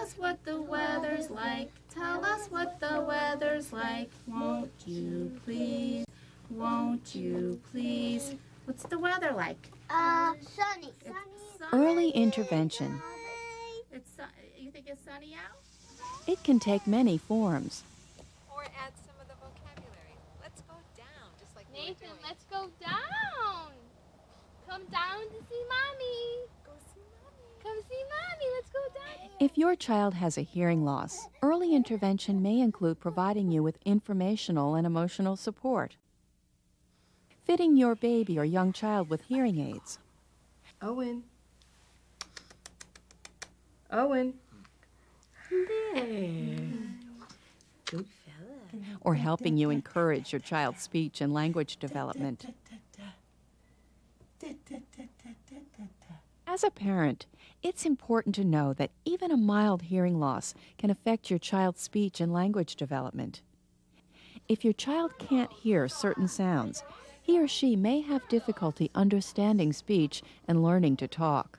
us what the weather's like. Tell us what the weather's like. Won't you please? Won't you please? What's the weather like? Sunny. Early intervention. You think it's sunny out? It can take many forms. Or add some of the vocabulary. Let's go down, just like Nathan, let's go down. Come down to see Mommy. Go see Mommy. Come see Mommy. Let's go down. If your child has a hearing loss, early intervention may include providing you with informational and emotional support, fitting your baby or young child with hearing aids, Owen. There. Good fella. or helping you encourage your child's speech and language development. As a parent, it's important to know that even a mild hearing loss can affect your child's speech and language development. If your child can't hear certain sounds, he or she may have difficulty understanding speech and learning to talk.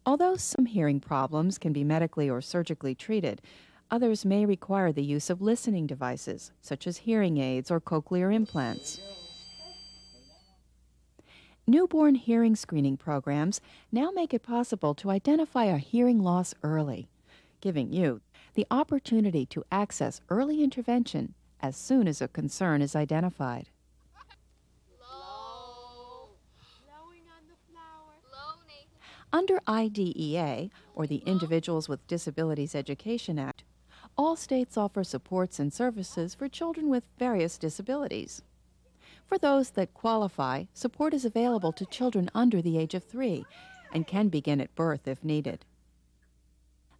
Although some hearing problems can be medically or surgically treated, others may require the use of listening devices, such as hearing aids or cochlear implants. Newborn hearing screening programs now make it possible to identify a hearing loss early, giving you the opportunity to access early intervention as soon as a concern is identified. Blowing on the flower. Low, Nathan. Under IDEA, or the Individuals with Disabilities Education Act, all states offer supports and services for children with various disabilities. For those that qualify, support is available to children under the age of 3 and can begin at birth if needed.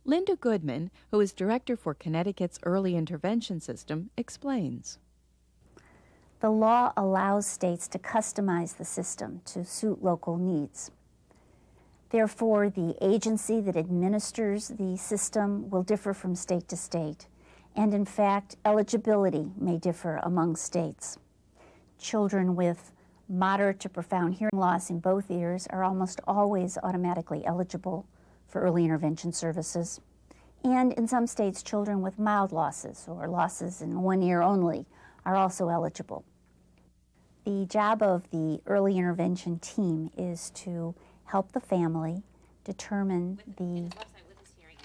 Linda Goodman, who is Director for Connecticut's Early Intervention System, explains. The law allows states to customize the system to suit local needs. Therefore, the agency that administers the system will differ from state to state, and in fact, eligibility may differ among states. Children with moderate to profound hearing loss in both ears are almost always automatically eligible for early intervention services. And in some states, children with mild losses or losses in one ear only are also eligible. The job of the early intervention team is to help the family determine the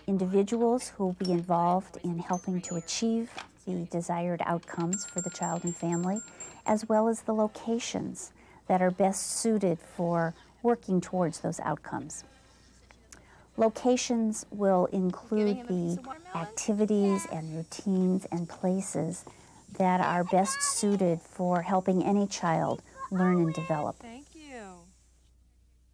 individuals who will be involved in helping to achieve the desired outcomes for the child and family, as well as the locations that are best suited for working towards those outcomes. Locations will include the activities and routines and places that are best suited for helping any child learn and develop. Thank you.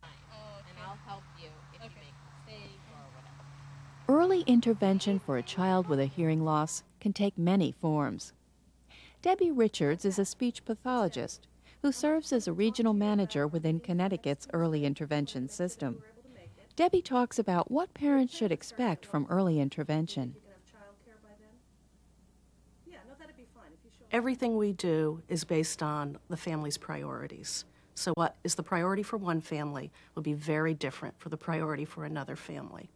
And I'll help you if you make a mistake or whatever. Early intervention for a child with a hearing loss can take many forms. Debbie Richards is a speech pathologist who serves as a regional manager within Connecticut's early intervention system. Debbie talks about what parents should expect from early intervention. Everything we do is based on the family's priorities. So what is the priority for one family will be very different for the priority for another family.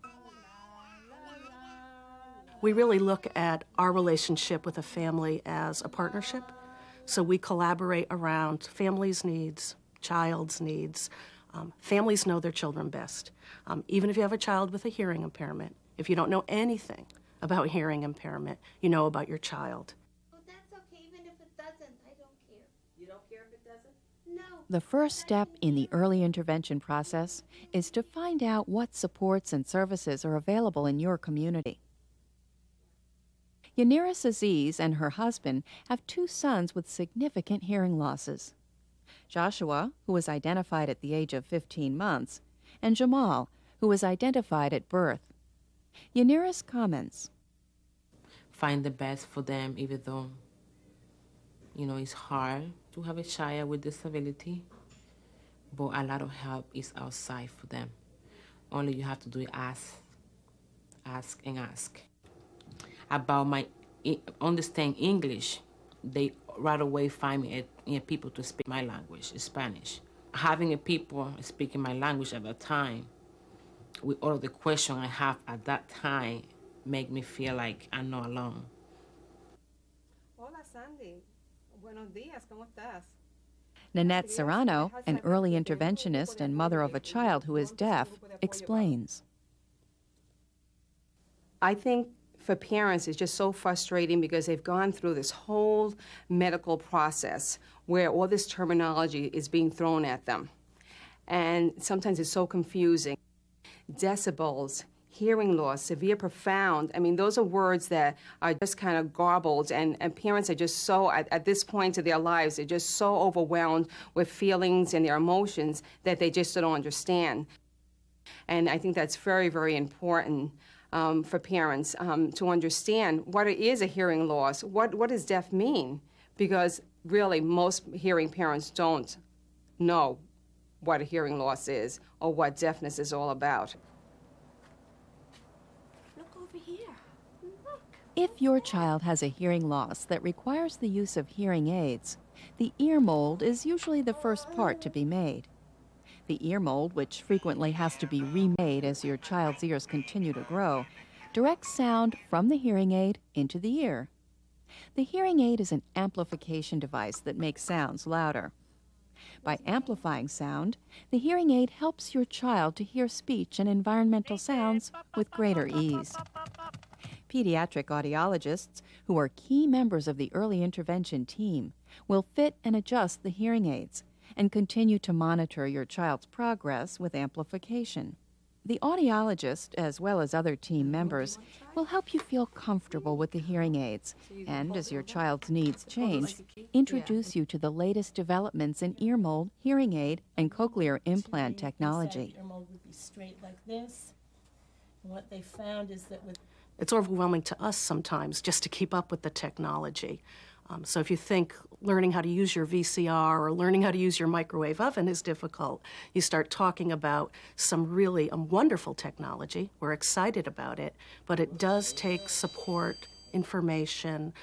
We really look at our relationship with a family as a partnership. So we collaborate around families' needs, child's needs. Families know their children best. Even if you have a child with a hearing impairment, if you don't know anything about hearing impairment, you know about your child. Well, that's okay, even if it doesn't. I don't care. You don't care if it doesn't? No. The first step in the early intervention process is to find out what supports and services are available in your community. Yaniris Aziz and her husband have 2 sons with significant hearing losses. Joshua, who was identified at the age of 15 months, and Jamal, who was identified at birth. Yaniris comments. Find the best for them, even though, it's hard to have a child with disability, but a lot of help is outside for them. Only you have to do is ask. About my understand English, they right away find me people to speak my language, Spanish. Having a people speaking my language at that time with all of the questions I have at that time, make me feel like I'm not alone. Hola, Sandy. Buenos días, ¿cómo estás? Nanette Serrano, an early interventionist and mother of a child who is deaf, explains. I think for parents it's just so frustrating because they've gone through this whole medical process where all this terminology is being thrown at them. And sometimes it's so confusing. Decibels, hearing loss, severe, profound. I mean, those are words that are just kind of garbled, and parents are just so, at this point of their lives, they're just so overwhelmed with feelings and their emotions that they just don't understand. And I think that's very, very important for parents to understand what it is a hearing loss. What does deaf mean? Because really, most hearing parents don't know what a hearing loss is or what deafness is all about. If your child has a hearing loss that requires the use of hearing aids, the ear mold is usually the first part to be made. The ear mold, which frequently has to be remade as your child's ears continue to grow, directs sound from the hearing aid into the ear. The hearing aid is an amplification device that makes sounds louder. By amplifying sound, the hearing aid helps your child to hear speech and environmental sounds with greater ease. Pediatric audiologists, who are key members of the early intervention team, will fit and adjust the hearing aids and continue to monitor your child's progress with amplification. The audiologist, as well as other team members, will help you feel comfortable with the hearing aids and, as your child's needs change, introduce you to the latest developments in ear mold, hearing aid, and cochlear implant technology. Ear mold would be straight like this. And what they found is that with It's overwhelming to us sometimes just to keep up with the technology. So if you think learning how to use your VCR or learning how to use your microwave oven is difficult, you start talking about some really wonderful technology. We're excited about it, but it does take support, information,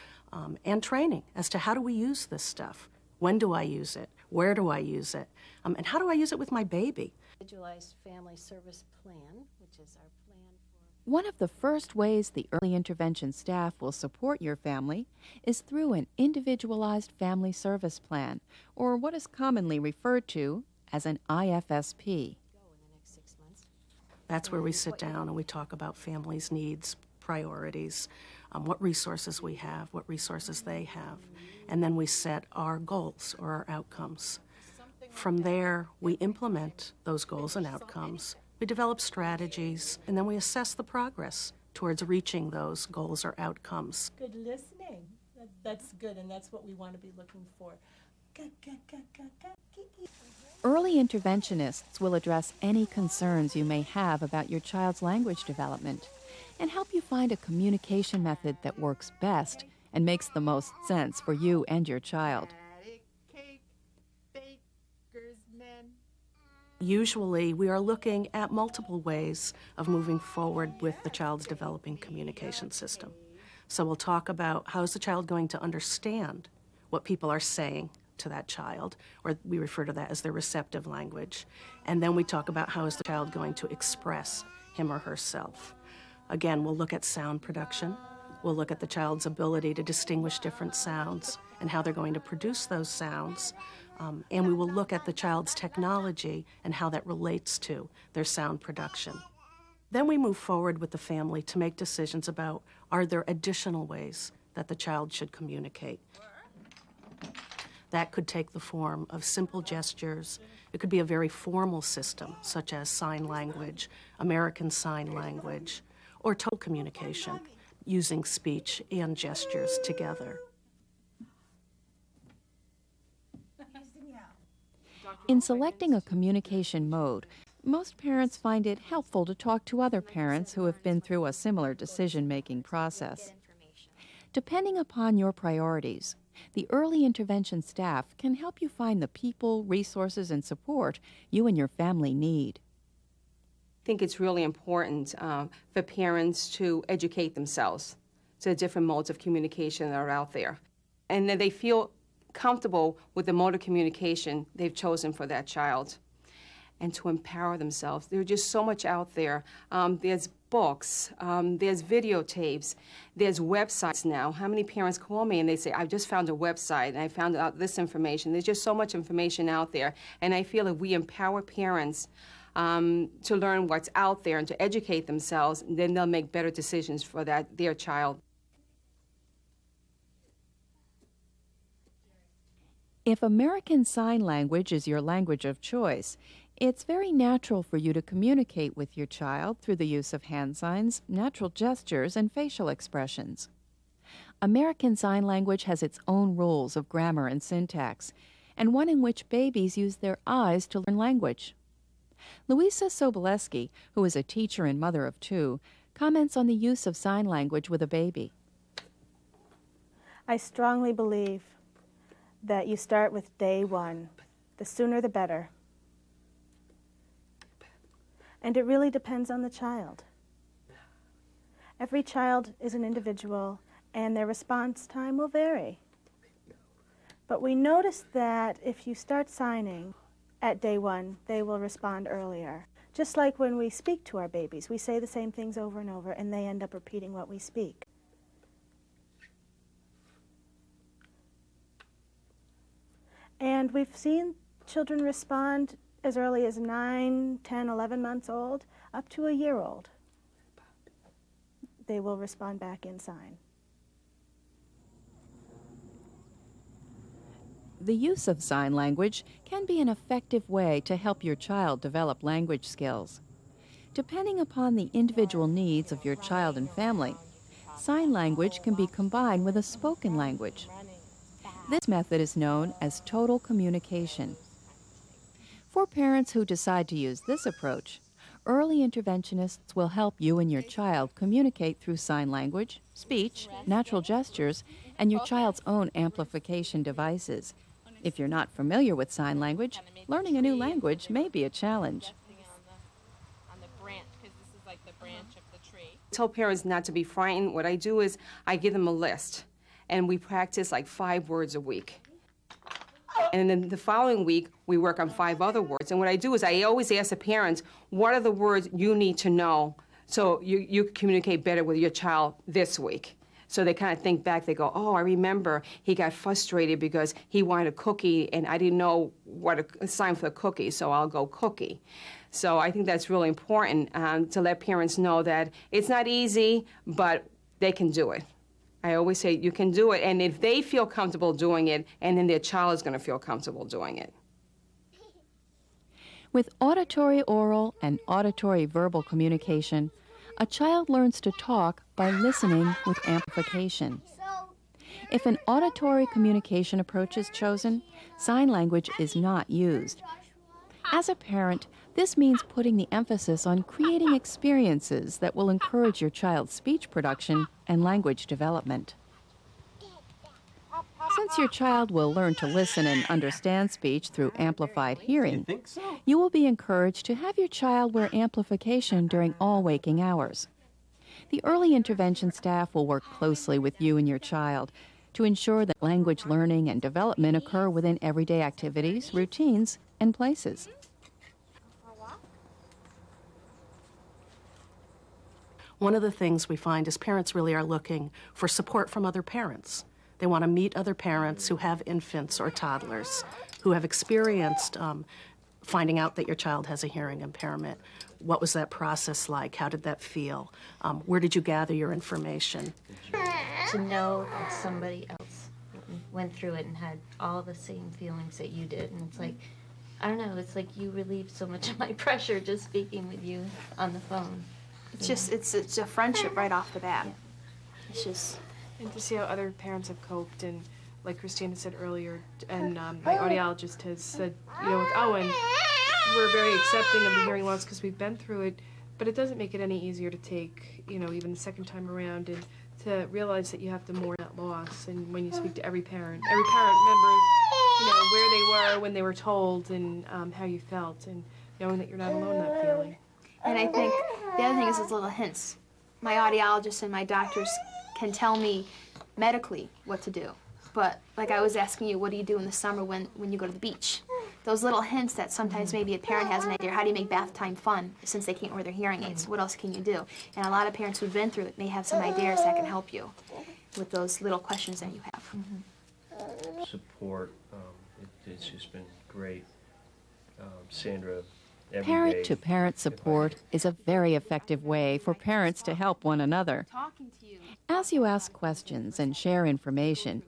and training as to how do we use this stuff? When do I use it? Where do I use it? And how do I use it with my baby? Individualized Family Service Plan, which is our plan for... One of the first ways the early intervention staff will support your family is through an individualized family service plan, or what is commonly referred to as an IFSP. That's where we sit down and we talk about families' needs, priorities, what resources we have, what resources they have, and then we set our goals or our outcomes. From there, we implement those goals and outcomes. We develop strategies, and then we assess the progress towards reaching those goals or outcomes. good listening. That's good, and that's what we want to be looking for. Early interventionists will address any concerns you may have about your child's language development and help you find a communication method that works best and makes the most sense for you and your child. Usually, we are looking at multiple ways of moving forward with the child's developing communication system. So we'll talk about how is the child going to understand what people are saying to that child, or we refer to that as their receptive language. And then we talk about how is the child going to express him or herself. Again, we'll look at sound production. We'll look at the child's ability to distinguish different sounds and how they're going to produce those sounds. And we will look at the child's technology and how that relates to their sound production. Then we move forward with the family to make decisions about, are there additional ways that the child should communicate? That could take the form of simple gestures. It could be a very formal system, such as sign language, American Sign Language, or total communication, using speech and gestures together. In selecting a communication mode, most parents find it helpful to talk to other parents who have been through a similar decision-making process. Depending upon your priorities, the early intervention staff can help you find the people, resources, and support you and your family need. I think it's really important for parents to educate themselves to the different modes of communication that are out there. And that they feel comfortable with the mode of communication they've chosen for that child. and to empower themselves. There's just so much out there. There's books, there's videotapes, there's websites now. How many parents call me and they say, I just found a website and I found out this information. There's just so much information out there. And I feel if we empower parents to learn what's out there and to educate themselves, then they'll make better decisions for their child. If American Sign Language is your language of choice, it's very natural for you to communicate with your child through the use of hand signs, natural gestures, and facial expressions. American Sign Language has its own rules of grammar and syntax, and one in which babies use their eyes to learn language. Louisa Soboleski, who is a teacher and mother of 2, comments on the use of sign language with a baby. I strongly believe that you start with day 1. The sooner the better. And it really depends on the child. Every child is an individual, and their response time will vary. But we noticed that if you start signing at day 1, they will respond earlier. Just like when we speak to our babies, we say the same things over and over, and they end up repeating what we speak. And we've seen children respond as early as 9, 10, 11 months old, up to a year old. They will respond back in sign. The use of sign language can be an effective way to help your child develop language skills. Depending upon the individual needs of your child and family, sign language can be combined with a spoken language. This method is known as total communication. For parents who decide to use this approach, early interventionists will help you and your child communicate through sign language, speech, natural gestures, and your child's own amplification devices. If you're not familiar with sign language, learning a new language may be a challenge. I tell parents not to be frightened. What I do is I give them a list, and we practice like 5 words a week. And then the following week, we work on 5 other words. And what I do is I always ask the parents, what are the words you need to know so you communicate better with your child this week? So they kind of think back, they go, oh, I remember he got frustrated because he wanted a cookie and I didn't know what a sign for the cookie, so I'll go cookie. So I think that's really important to let parents know that it's not easy, but they can do it. I always say you can do it, and if they feel comfortable doing it, and then their child is going to feel comfortable doing it. With auditory oral and auditory verbal communication, a child learns to talk by listening with amplification. If an auditory communication approach is chosen, sign language is not used. As a parent, this means putting the emphasis on creating experiences that will encourage your child's speech production and language development. Since your child will learn to listen and understand speech through amplified hearing, you will be encouraged to have your child wear amplification during all waking hours. The early intervention staff will work closely with you and your child to ensure that language learning and development occur within everyday activities, routines, and places. One of the things we find is parents really are looking for support from other parents. They want to meet other parents who have infants or toddlers, who have experienced finding out that your child has a hearing impairment. What was that process like? How did that feel? Where did you gather your information? To know that somebody else went through it and had all the same feelings that you did. And it's like, I don't know, it's like you relieved so much of my pressure just speaking with you on the phone. It's just, it's a friendship right off the bat. It's just... And to see how other parents have coped, and like Christina said earlier, and my audiologist has said, you know, with Owen, we're very accepting of the hearing loss because we've been through it, but it doesn't make it any easier to take, you know, even the second time around, and to realize that you have to mourn that loss. And when you speak to every parent remembers, you know, where they were when they were told, and how you felt, and knowing that you're not alone in that feeling. And I think the other thing is those little hints. My audiologist and my doctors can tell me medically what to do. But like I was asking you, what do you do in the summer when you go to the beach? those little hints that sometimes maybe a parent has an idea. How do you make bath time fun since they can't wear their hearing aids? What else can you do? And a lot of parents who've been through it may have some ideas that can help you with those little questions that you have. Support, it's just been great. Sandra, every day. Parent-to-parent support is a very effective way for parents to help one another. As you ask questions and share information,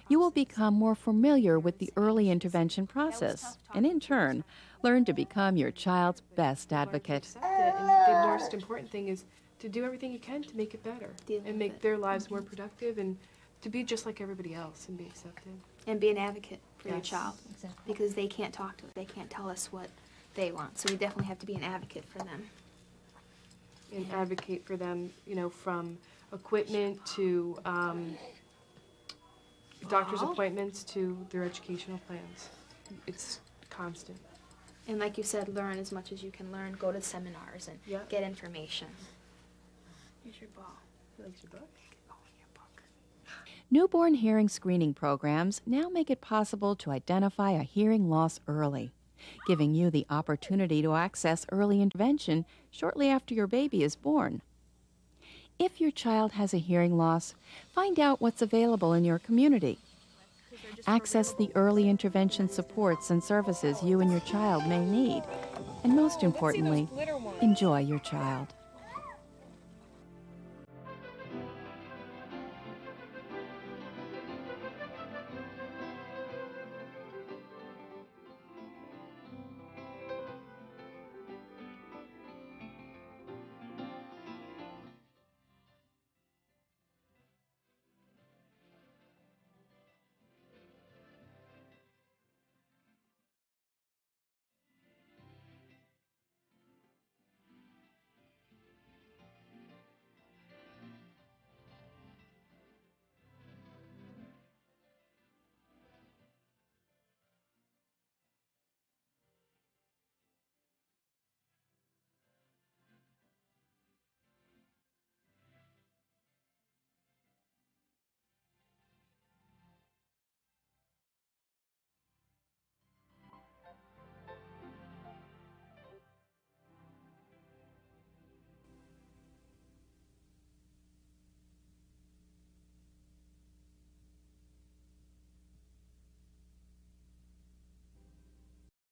you will become more familiar with the early intervention process, and in turn, learn to become your child's best advocate. And the most important thing is to do everything you can to make it better and make their lives more productive and to be just like everybody else and be accepted. And be an advocate for your child. Because they can't talk to us. They can't tell us what they want. So we definitely have to be an advocate for them. And advocate for them, you know, from equipment to doctor's appointments to their educational plans. It's constant. And like you said, learn as much as you can learn. Go to seminars and get information. Here's your ball. He likes your book? Newborn hearing screening programs now make it possible to identify a hearing loss early, giving you the opportunity to access early intervention shortly after your baby is born. If your child has a hearing loss, find out what's available in your community. Access the early intervention supports and services you and your child may need. And most importantly, enjoy your child.